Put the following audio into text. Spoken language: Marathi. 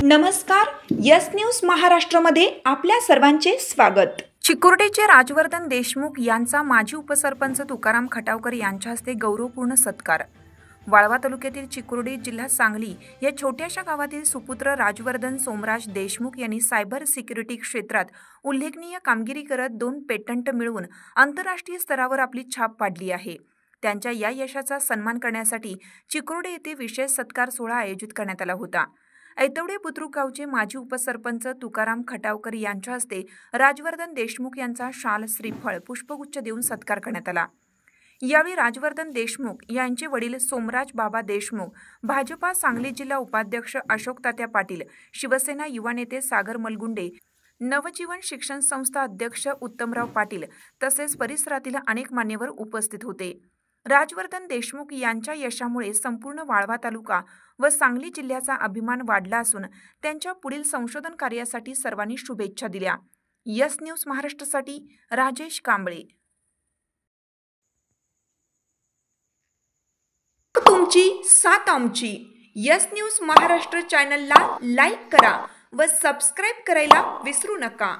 नमस्कार, यस न्यूज महाराष्ट्रामध्ये आपल्या सर्वांचे स्वागत। चिकुर्डीचे राजवर्धन देशमुख यांचा माजी उपसरपंच तुकाराम खटावकर यांच्या हस्ते गौरवपूर्ण सत्कार। वाळवा तालुक्यातील चिकुर्डी, जिल्हा सांगली या छोट्याशा गावातील सुपुत्र राजवर्धन सोमराज देशमुख यांनी सायबर सिक्युरिटी क्षेत्रात उल्लेखनीय कामगिरी करत 2 पेटंट मिळवून आंतरराष्ट्रीय स्तरावर आपली छाप पाडली आहे। त्यांच्या या यशाचा सन्मान करण्यासाठी चिकुर्डी येथे विशेष सत्कार सोहळा आयोजित करण्यात आला होता। ऐतवडे बुद्रुक गावचे माजी उपसरपंच तुकाराम खटावकर यांच्या हस्ते राजवर्धन देशमुख यांचा शाल, श्रीफळ, पुष्पगुच्छ देऊन सत्कार करण्यात आला। यावेळी राजवर्धन देशमुख यांचे वडील सोमराज बाबा देशमुख, भाजपा सांगली जिल्हा उपाध्यक्ष अशोक तात्या पाटील, शिवसेना युवा नेते सागर मलगुंडे, नवजीवन शिक्षण संस्था अध्यक्ष उत्तमराव पाटील तसेच परिसरातील अनेक मान्यवर उपस्थित होते। राजवर्धन देशमुख यांच्या यशामुळे संपूर्ण वाळवा तालुका व सांगली जिल्ह्याचा अभिमान वाढला असून त्यांच्या पुढील संशोधन कार्यासाठी सर्वांनी शुभेच्छा दिल्या। यस न्यूज महाराष्ट्रासाठी राजेश कांबळे। तुमची साथ आमची। यस न्यूज महाराष्ट्र चॅनलला लाईक करा व सबस्क्राइब करायला विसरू नका।